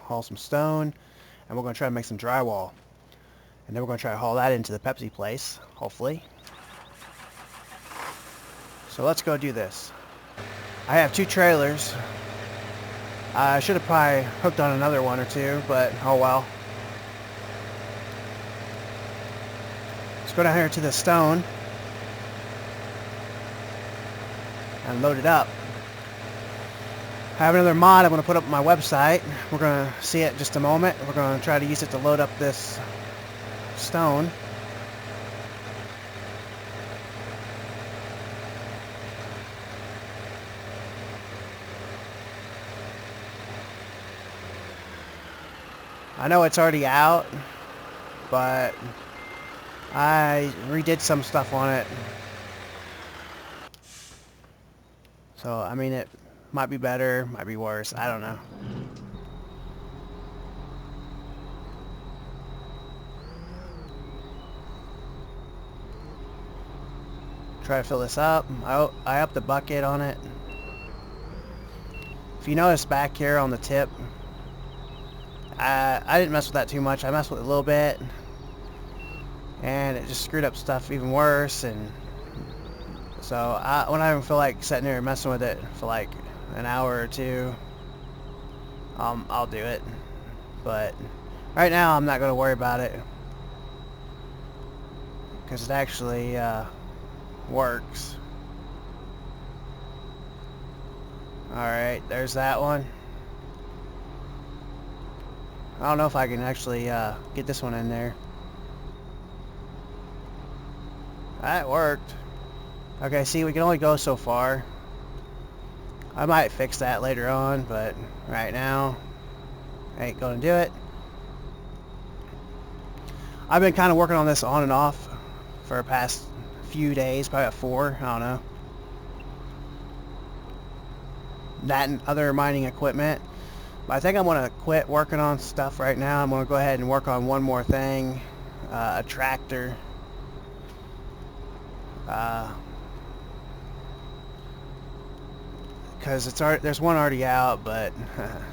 haul some stone, and we're going to try to make some drywall. And then we're going to try to haul that into the Pepsi place, hopefully. So let's go do this. I have 2 trailers. I should have probably hooked on another one or two, but oh well. Let's go down here to the stone and load it up. I have another mod I'm going to put up on my website. We're going to see it in just a moment. We're going to try to use it to load up this stone. I know it's already out, but I redid some stuff on it. So, I mean, it might be better, might be worse, I don't know. Try to fill this up. I upped the bucket on it. If you notice back here on the tip, I didn't mess with that too much. I messed with it a little bit, and it just screwed up stuff even worse. And so when I don't feel like sitting there and messing with it for like an hour or two, I'll do it. But right now I'm not going to worry about it because it actually works. Alright, there's that one. I don't know if I can actually get this one in there. That worked. Okay, see, we can only go so far. I might fix that later on, but right now, I ain't gonna do it. I've been kind of working on this on and off for the past few days, probably about 4, I don't know. That and other mining equipment. But I think I'm going to quit working on stuff right now. I'm going to go ahead and work on one more thing. A tractor. Because there's one already out, but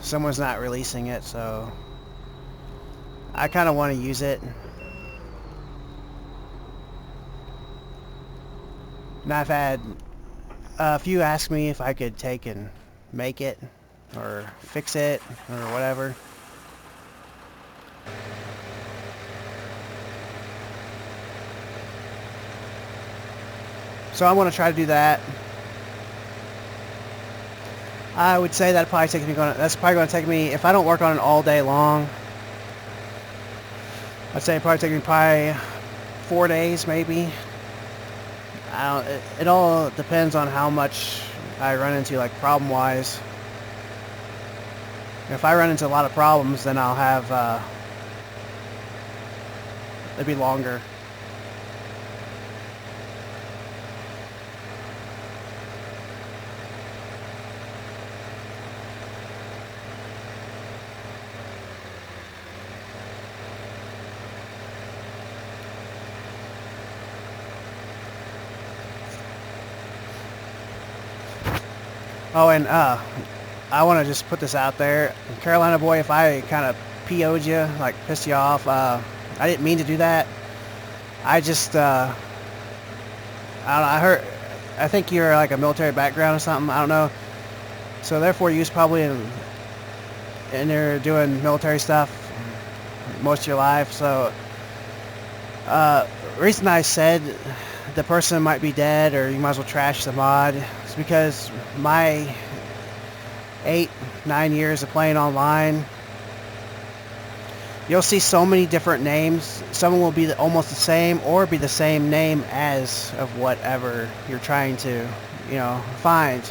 someone's not releasing it, so I kind of want to use it. And I've had a few ask me if I could take and make it or fix it or whatever. So I want to try to do that. I would say that's probably going to take me, if I don't work on it all day long, I'd say it'd probably take me 4 days maybe. It all depends on how much I run into, like, problem-wise. If I run into a lot of problems, then I'll have, it'll be longer. Oh, and I want to just put this out there. Carolina boy, if I kind of PO'd you, like pissed you off, I didn't mean to do that. I just, I don't know, I think you're like a military background or something, I don't know. So therefore you was probably in there doing military stuff most of your life. So, reason I said the person might be dead or you might as well trash the mod is because my 8-9 years of playing online, you'll see so many different names. Someone will be almost the same or be the same name as of whatever you're trying to, find.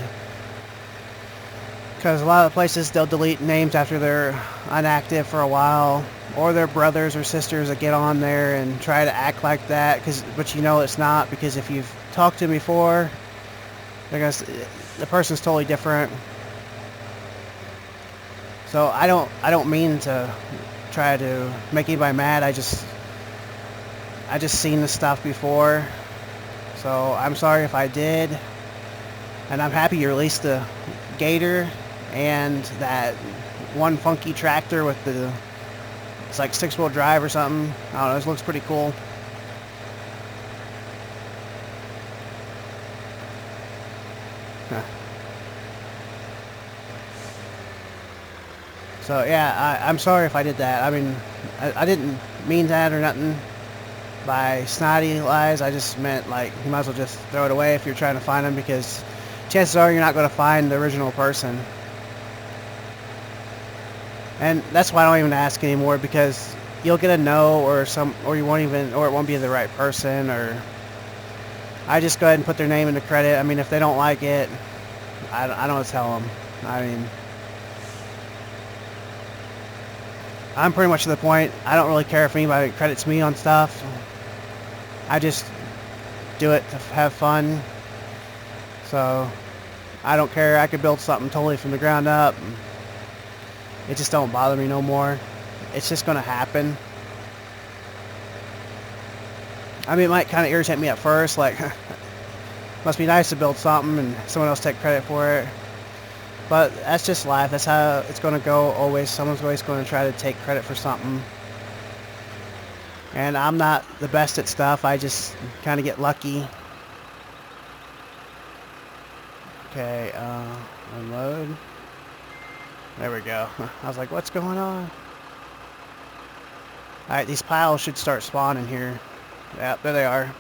Because a lot of places, they'll delete names after they're inactive for a while, or their brothers or sisters that get on there and try to act like that, but it's not, because if you've talked to them before, the person's totally different. So I don't mean to try to make anybody mad. I just seen this stuff before, so I'm sorry if I did, and I'm happy you released the gator and that one funky tractor with the, it's like 6-wheel drive or something. I don't know, this looks pretty cool. Huh. So yeah, I'm sorry if I did that. I mean, I didn't mean that or nothing by snotty lies. I just meant, like, you might as well just throw it away if you're trying to find them, because chances are you're not going to find the original person. And that's why I don't even ask anymore, because you'll get a no, or you won't even, or it won't be the right person, or I just go ahead and put their name in the credit. I mean, if they don't like it, I don't tell them. I mean, I'm pretty much to the point, I don't really care if anybody credits me on stuff. I just do it to have fun. So I don't care. I could build something totally from the ground up. It just don't bother me no more. It's just gonna happen. I mean, it might kind of irritate me at first, like, must be nice to build something and someone else take credit for it. But that's just life. That's how it's gonna go always. Someone's always gonna try to take credit for something. And I'm not the best at stuff. I just kind of get lucky. Okay, unload. There we go. I was like, what's going on? Alright, these piles should start spawning here. Yep, there they are.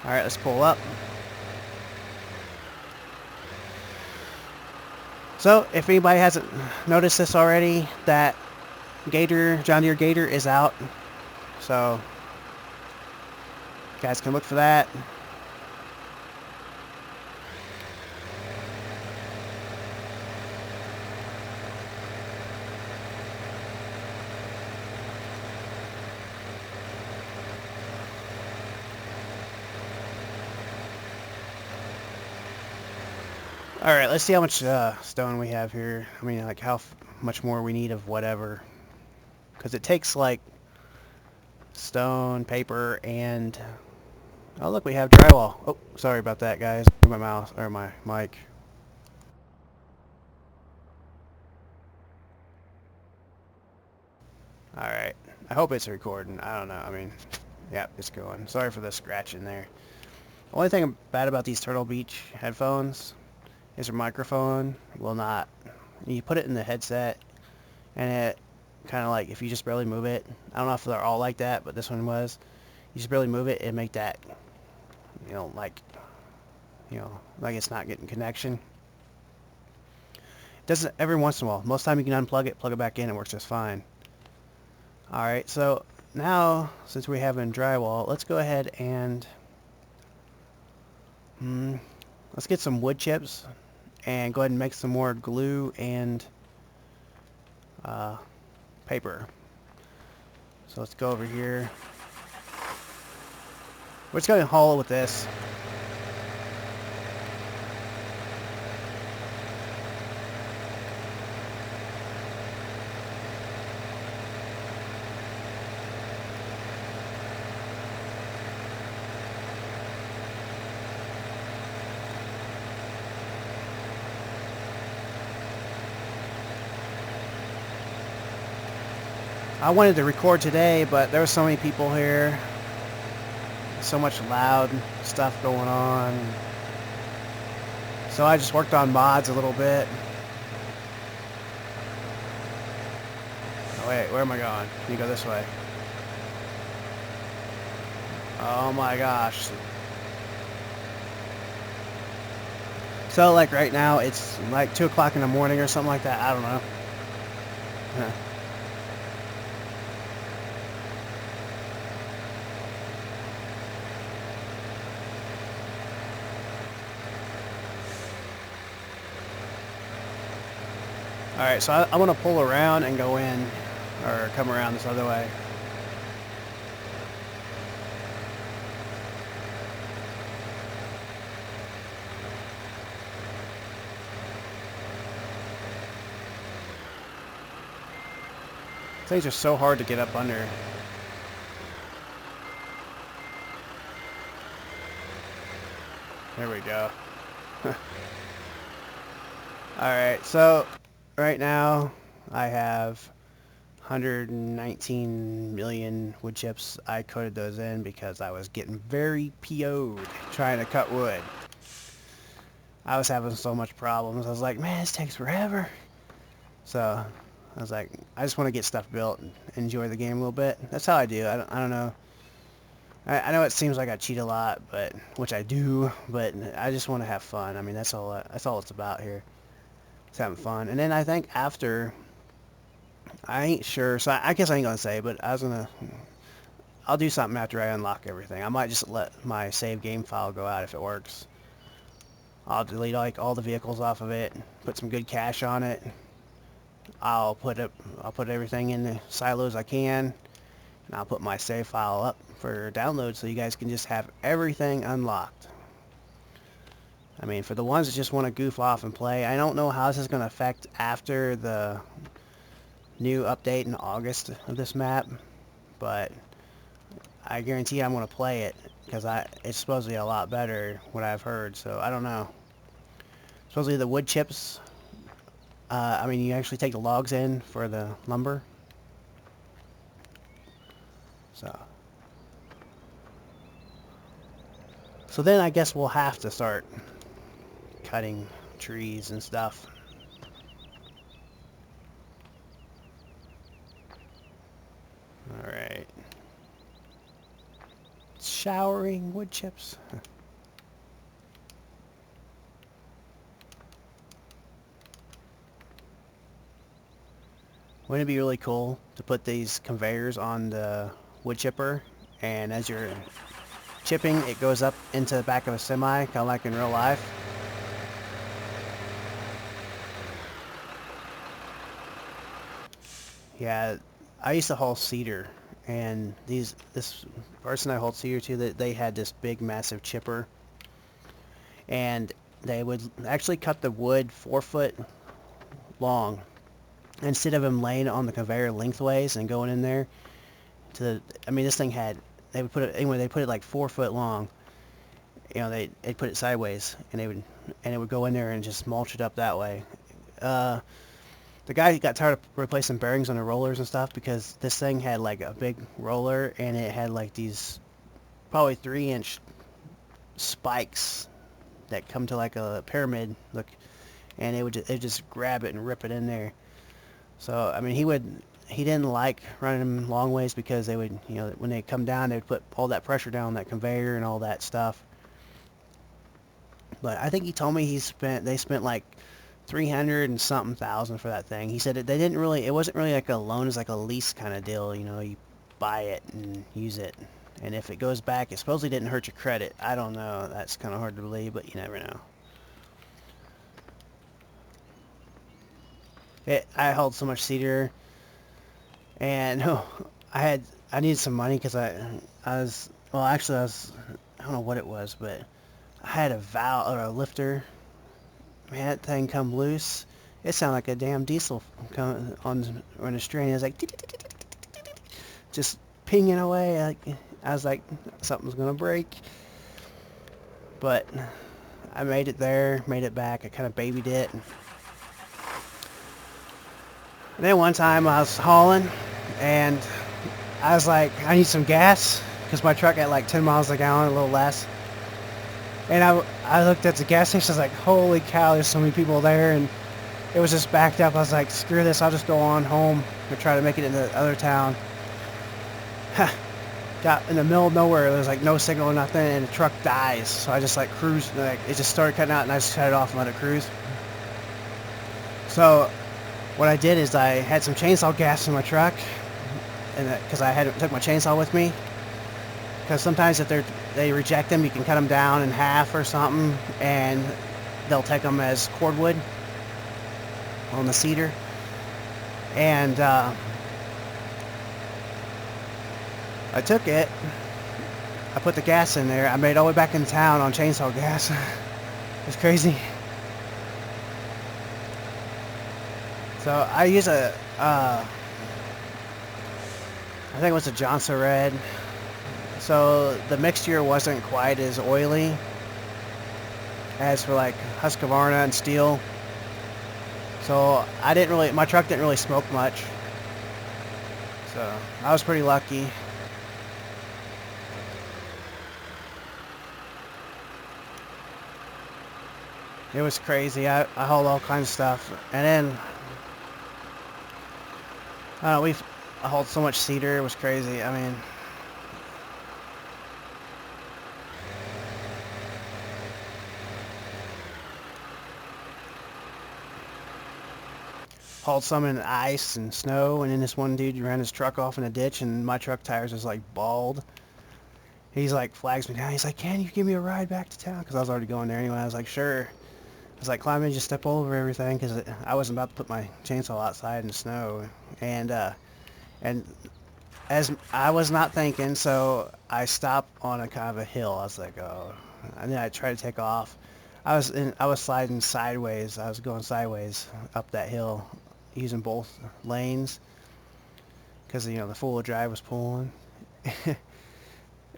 Alright, let's pull up. So, if anybody hasn't noticed this already, that John Deere Gator is out. So, you guys can look for that. Alright, let's see how much stone we have here. I mean, like, how much more we need of whatever. Because it takes, like, stone, paper, and... Oh, look, we have drywall. Oh, sorry about that, guys. My mouse, or my mic. Alright. I hope it's recording. I don't know. I mean, yeah, it's going. Sorry for the scratching there. The only thing bad about these Turtle Beach headphones is your microphone will not, you put it in the headset and it kind of, like, if you just barely move it, I don't know if they're all like that, but this one was, you just barely move it and make that, like it's not getting connection. It doesn't every once in a while. Most of the time you can unplug it, plug it back in, it works just fine. Alright, so now since we're having drywall, let's go ahead and let's get some wood chips and go ahead and make some more glue and paper. So let's go over here. We're just going to haul with this. I wanted to record today, but there were so many people here. So much loud stuff going on. So I just worked on mods a little bit. Oh wait, where am I going? You go this way. Oh my gosh. So, like, right now it's like 2 o'clock in the morning or something like that. I don't know. Huh. Alright, so I'm going to pull around and go in, or come around this other way. Things are so hard to get up under. There we go. Alright, so right now I have 119 million wood chips. I coated those in because I was getting very PO'd trying to cut wood. I was having so much problems. I was like, man, this takes forever. So I was like, I just want to get stuff built and enjoy the game a little bit. That's how I do. I don't know. I know it seems like I cheat a lot, but which I do, but I just want to have fun. I mean, that's all it's about here. It's having fun. And then I think after, I ain't sure, so I guess I ain't gonna say, but I'll do something after I unlock everything. I might just let my save game file go out if it works. I'll delete like all the vehicles off of it, put some good cash on it. I'll put everything in the silos I can, and I'll put my save file up for download so you guys can just have everything unlocked. I mean, for the ones that just want to goof off and play, I don't know how this is going to affect after the new update in August of this map, but I guarantee I'm going to play it because it's supposed to be a lot better, what I've heard, so I don't know. Supposedly the wood chips, I mean, you actually take the logs in for the lumber. So then I guess we'll have to start cutting trees and stuff. Alright. Showering wood chips. Wouldn't it be really cool to put these conveyors on the wood chipper, and as you're chipping, it goes up into the back of a semi, kind of like in real life? Yeah, I used to haul cedar, and this person I hauled cedar to, that they had this big, massive chipper, and they would actually cut the wood 4 foot long instead of them laying on the conveyor lengthways and going in there to I mean, this thing had, they would put it anyway, they put it like 4 foot long, you know, they'd put it sideways, and it would go in there and just mulch it up that way. The guy got tired of replacing bearings on the rollers and stuff because this thing had like a big roller, and it had like these probably 3-inch spikes that come to like a pyramid look, and it would just grab it and rip it in there. So I mean, he didn't like running them long ways because they would, you know, when they come down, they would put all that pressure down on that conveyor and all that stuff. But I think he told me they spent like 300 and something thousand for that thing. He said that it wasn't really like a loan, it's like a lease kind of deal, you know, you buy it and use it, and if it goes back, it supposedly didn't hurt your credit. I don't know, that's kind of hard to believe, but you never know. I hauled so much cedar, and I needed some money because I don't know what it was, but I had a valve or a lifter. Man, that thing come loose. It sounded like a damn diesel coming on a string. It was like just pinging away. I was like, something's gonna break. But I made it there, made it back. I kind of babied it. And then one time I was hauling, and I was like, I need some gas, because my truck had like 10 miles a gallon, a little less. And I looked at the gas station, I was like, holy cow, there's so many people there, and it was just backed up. I was like, screw this, I'll just go on home and try to make it into the other town. Got in the middle of nowhere, there was like no signal or nothing, and the truck dies. So I just like cruised, like it just started cutting out, and I just shut it off and let it cruise. So what I did is I had some chainsaw gas in my truck, and because I took my chainsaw with me, because sometimes if they reject them, you can cut them down in half or something, and they'll take them as cordwood on the cedar. And I took it, I put the gas in there, I made it all the way back in town on chainsaw gas. It's crazy. So I use I think it was a Johnson Red. So the mixture wasn't quite as oily as for like Husqvarna and Steel. So my truck didn't really smoke much. So I was pretty lucky. It was crazy. I hauled all kinds of stuff. And then, I don't know, I hauled so much cedar. It was crazy. I mean, hauled some in ice and snow. And then this one dude ran his truck off in a ditch, and my truck tires was like bald. He's like, flags me down. He's like, can you give me a ride back to town? Because I was already going there anyway. I was like, sure. I was like, climb in, just step over everything, because I wasn't about to put my chainsaw outside in the snow. And as I was not thinking, so I stopped on a kind of a hill. I was like, oh. And then I tried to take off. I was sliding sideways. I was going sideways up that hill using both lanes, because, you know, the four-wheel drive was pulling.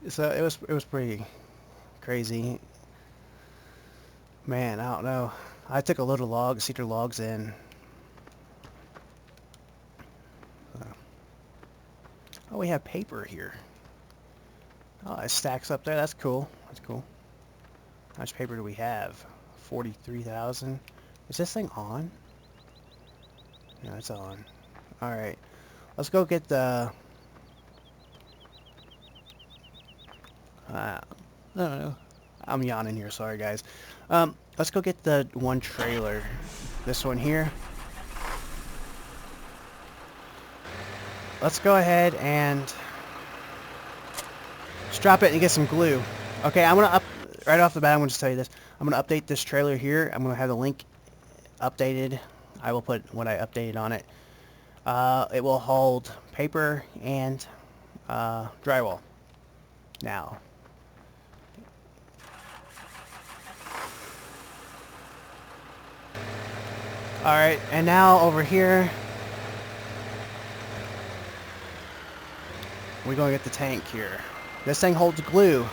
So it was pretty crazy. Man, I don't know. I took a load of cedar logs in. Oh, we have paper here. Oh, it stacks up there. That's cool. That's cool. How much paper do we have? 43,000. Is this thing on? No, it's on. Alright. Let's go get the... I don't know. I'm yawning here. Sorry, guys. Let's go get the one trailer. This one here. Let's go ahead and strap it and get some glue. Okay, I'm gonna right off the bat. I'm gonna just tell you this. I'm gonna update this trailer here. I'm gonna have the link updated. I will put what I updated on it. It will hold paper and drywall. Now. Alright, and now over here, we're going to get the tank here. This thing holds glue.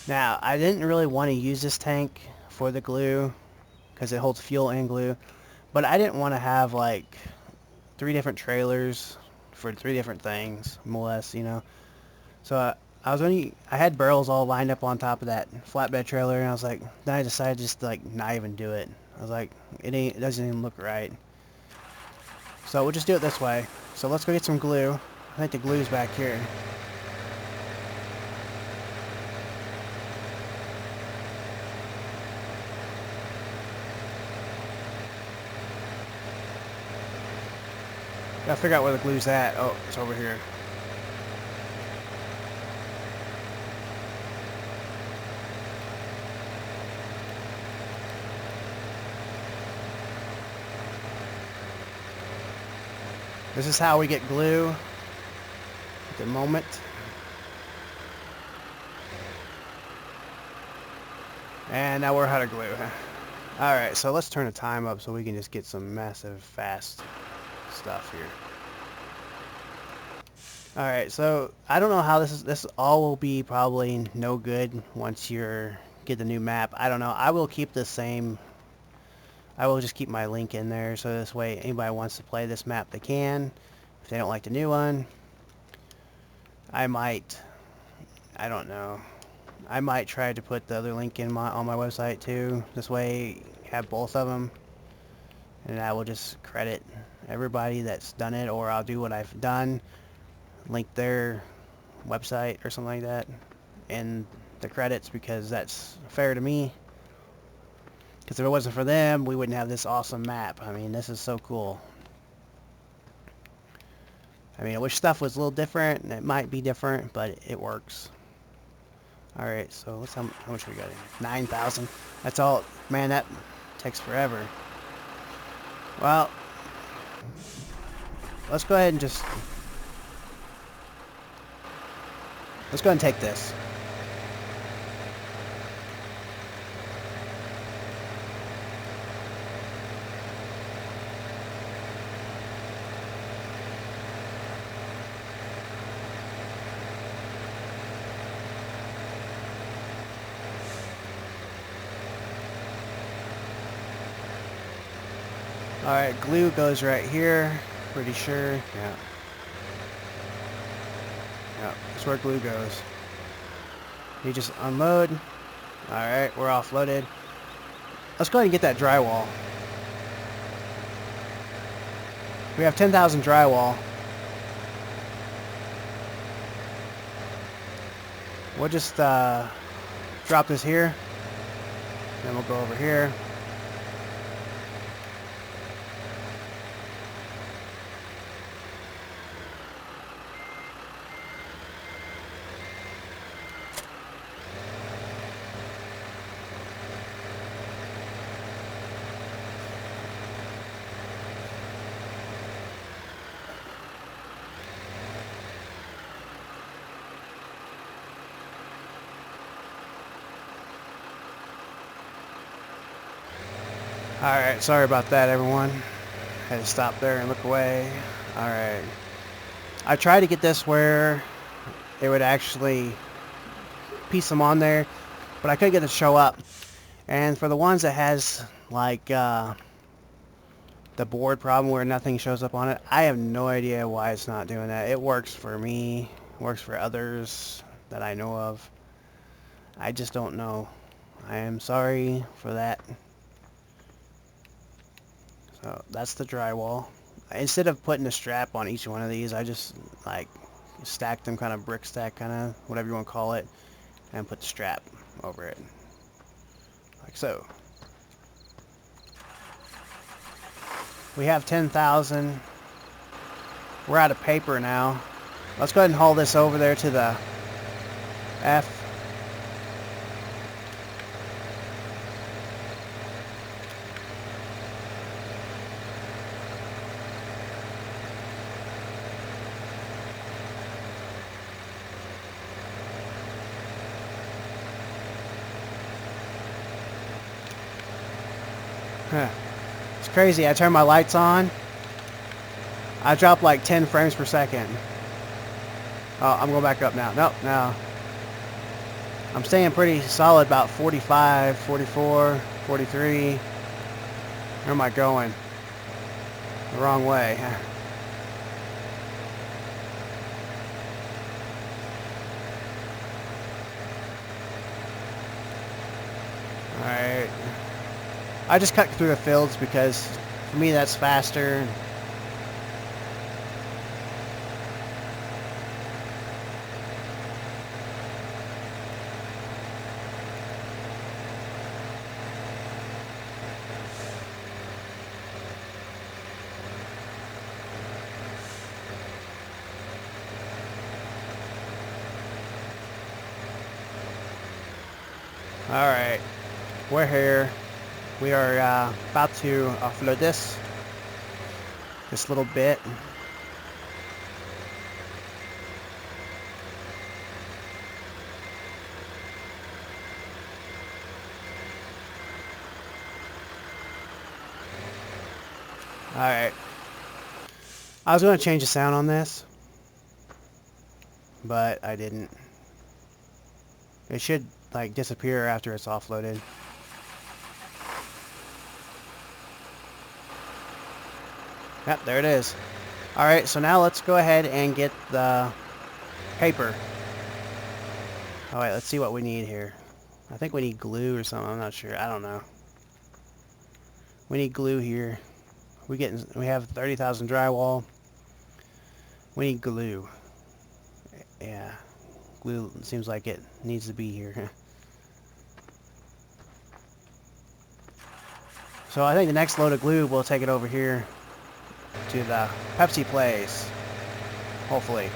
Now, I didn't really want to use this tank for the glue, because it holds fuel and glue, but I didn't want to have like 3 different trailers for 3 different things, more or less, you know. So I had barrels all lined up on top of that flatbed trailer, and I was like, then I decided just to like not even do it. I was like, it doesn't even look right. So we'll just do it this way. So let's go get some glue. I think the glue's back here. Gotta figure out where the glue's at. Oh, it's over here. This is how we get glue at the moment. And now we're out of glue. Alright, so let's turn the time up so we can just get some massive fast stuff here. Alright, so I don't know how this all will be probably no good once you get the new map. I don't know. I will keep the same. I will just keep my link in there, so this way anybody wants to play this map, they can. If they don't like the new one, I don't know. I might try to put the other link in on my website too. This way, have both of them, and I will just credit everybody that's done it, or I'll do what I've done, link their website or something like that, and the credits, because that's fair to me. Because if it wasn't for them, we wouldn't have this awesome map. I mean, this is so cool. I mean, I wish stuff was a little different, and it might be different, but it works. Alright, so let's how much we got in? 9,000. That's all. Man, that takes forever. Well, let's go ahead and just... let's go ahead and take this. Alright, glue goes right here. Pretty sure. Yeah. Yeah, that's where glue goes. You just unload. Alright, we're offloaded. Let's go ahead and get that drywall. We have 10,000 drywall. We'll just drop this here. Then we'll go over here. Alright, sorry about that, everyone. Had to stop there and look away. Alright. I tried to get this where it would actually piece them on there, but I couldn't get it to show up. And for the ones that has, like, the board problem where nothing shows up on it, I have no idea why it's not doing that. It works for me. Works for others that I know of. I just don't know. I am sorry for that. So that's the drywall. Instead of putting a strap on each one of these, I just like stack them, kind of brick stack, kind of whatever you want to call it, and put the strap over it, like so. We have 10,000. We're out of paper now. Let's go ahead and haul this over there to the F. It's crazy. I turn my lights on. I drop like 10 frames per second. Oh, I'm going back up now. Nope, no. I'm staying pretty solid, about 45, 44, 43. Where am I going? The wrong way. Alright. I just cut through the fields because for me that's faster. Alright, we're here. We are about to offload this little bit. Alright. I was going to change the sound on this, but I didn't. It should like disappear after it's offloaded. Yep, there it is. Alright, so now let's go ahead and get the paper. Alright, let's see what we need here. I think we need glue or something, I'm not sure. I don't know. We need glue here. We have 30,000 drywall. We need glue. Yeah. Glue seems like it needs to be here. So I think the next load of glue we'll take it over here to the Pepsi place. Hopefully.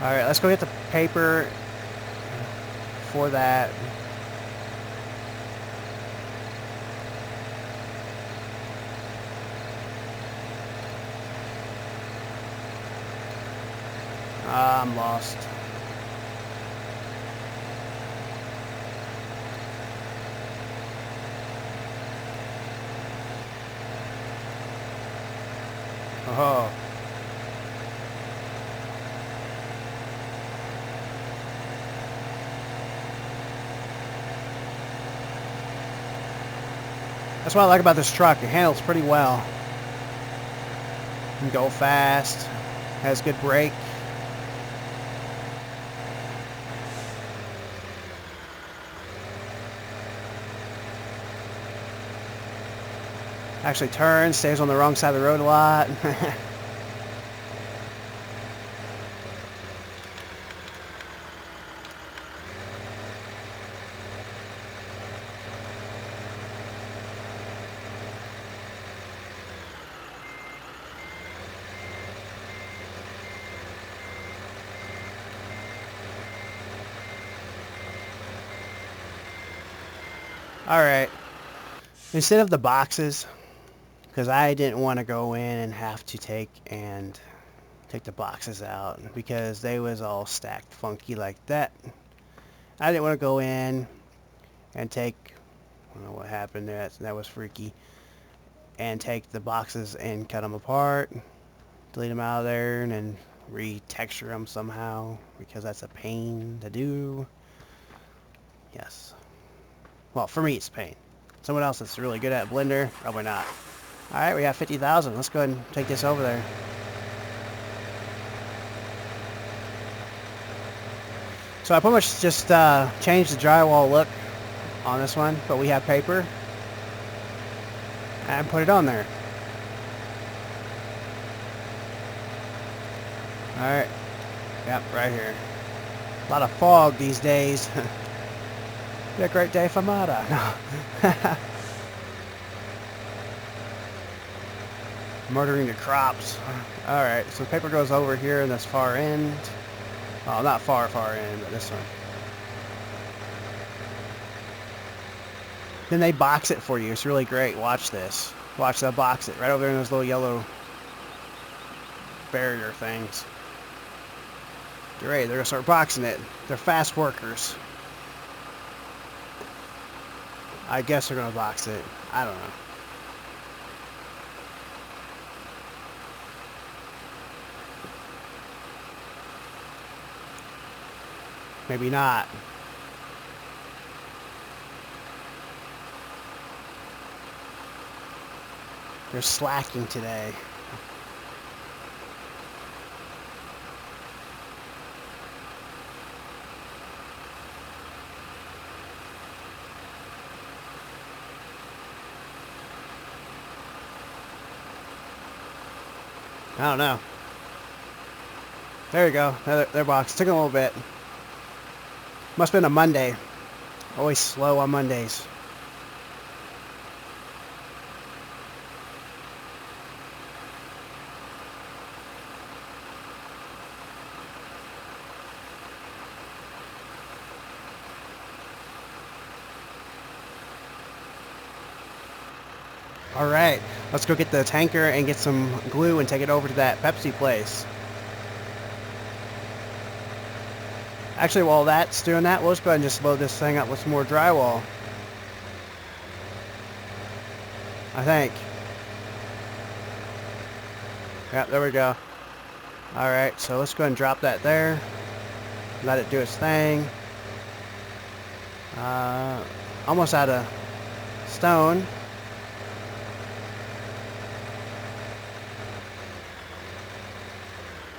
Alright, let's go get the paper for that. I'm lost. Oh. That's what I like about this truck. It handles pretty well. Can go fast. Has good brake. Actually turns, stays on the wrong side of the road a lot. Alright, instead of the boxes, because I didn't want to go in and have to take the boxes out because they was all stacked funky like that. I didn't want to go in and take, I don't know what happened there, that was freaky, and take the boxes and cut them apart, delete them out of there, and then retexture them somehow, because that's a pain to do. Yes. Well, for me it's a pain. Someone else that's really good at Blender, probably not. Alright, we have 50,000. Let's go ahead and take this over there. So I pretty much just changed the drywall look on this one, but we have paper. And put it on there. Alright. Yep, right here. A lot of fog these days. Be a great day for murder. No. Murdering the crops. Alright, so the paper goes over here in this far end. Oh, not far end, but this one. Then they box it for you. It's really great. Watch this. Watch, they'll box it right over there in those little yellow barrier things. Great, they're going to start boxing it. They're fast workers. I guess they're going to box it. I don't know. Maybe not. They're slacking today. I don't know. There you go. Their box. Took a little bit. Must have been a Monday. Always slow on Mondays. Alright, let's go get the tanker and get some glue and take it over to that Pepsi place. Actually, while that's doing that, we'll just go ahead and just load this thing up with some more drywall. I think. Yep, there we go. Alright, so let's go ahead and drop that there. Let it do its thing. Almost out of stone.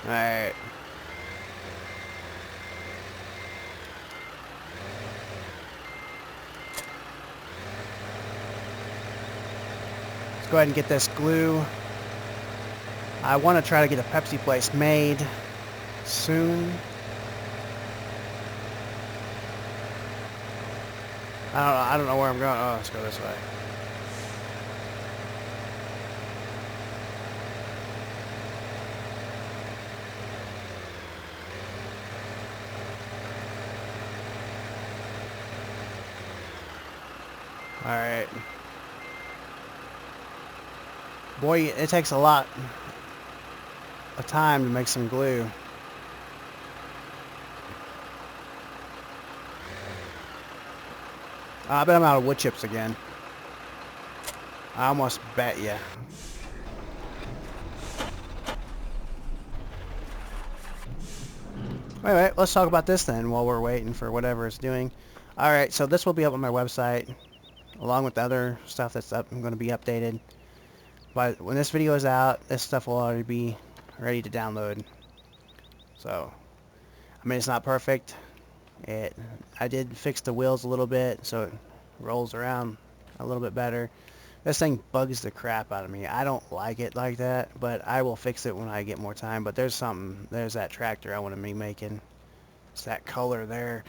Alright. Let's go ahead and get this glue. I want to try to get a Pepsi place made soon. I don't know where I'm going. Oh, let's go this way. Alright. Boy, it takes a lot of time to make some glue. I bet I'm out of wood chips again. I almost bet you. Alright, let's talk about this then while we're waiting for whatever it's doing. Alright, so this will be up on my website. along with the other stuff that's going to be updated. But when this video is out, this stuff will already be ready to download. So, I mean, it's not perfect. I did fix the wheels a little bit so it rolls around a little bit better. This thing bugs the crap out of me. I don't like it like that, but I will fix it when I get more time. But there's that tractor I want to be making. It's that color there.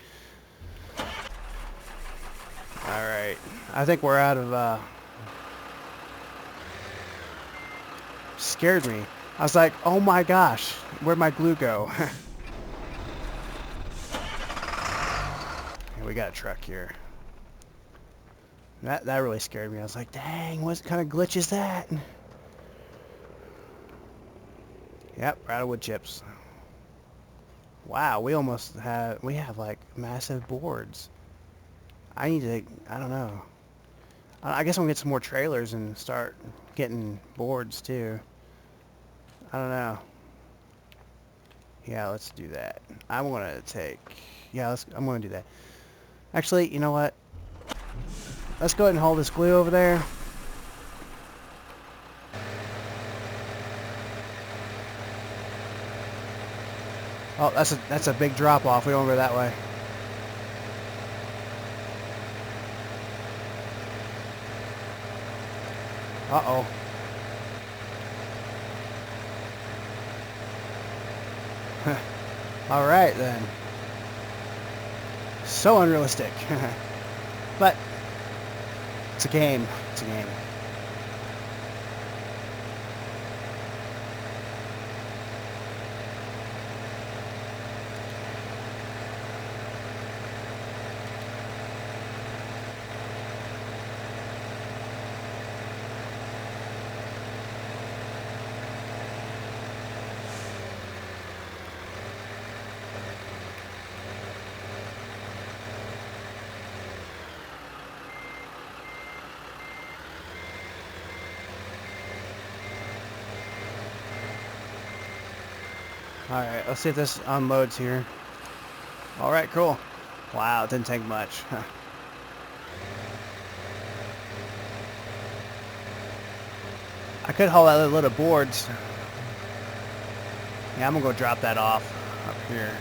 Alright, I think we're out of, scared me. I was like, oh my gosh, where'd my glue go? We got a truck here. That really scared me. I was like, dang, what kind of glitch is that? Yep, we're out of wood chips. Wow, we have like massive boards. I don't know. I guess I'm gonna get some more trailers and start getting boards too. I don't know. Yeah, let's do that. I'm gonna do that. Actually, you know what? Let's go ahead and hold this glue over there. Oh, that's a big drop off. We don't go that way. Uh-oh. Alright then. So unrealistic. But it's a game. It's a game. Alright, let's see if this unloads here. Alright, cool. Wow, it didn't take much. I could haul that load of boards. Yeah, I'm gonna go drop that off up here.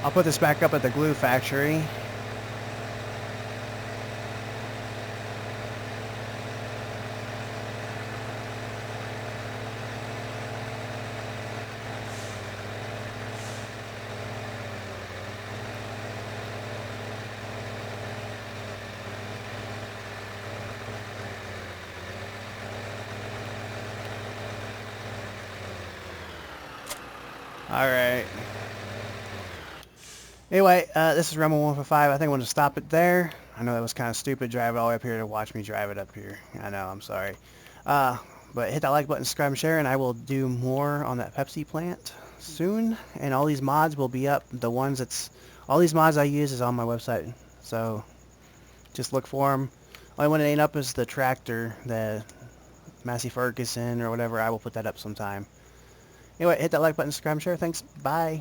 I'll put this back up at the glue factory. Alright. Anyway, this is Rumble 145. I think I'm going to stop it there. I know that was kind of stupid, drive it all the way up here to watch me drive it up here. I know, I'm sorry. But hit that like button, subscribe, and share, and I will do more on that Pepsi plant soon. And all these mods will be up. All these mods I use is on my website. So, just look for them. Only one that ain't up is the tractor, the Massey Ferguson or whatever. I will put that up sometime. Anyway, hit that like button, subscribe, and share. Thanks. Bye.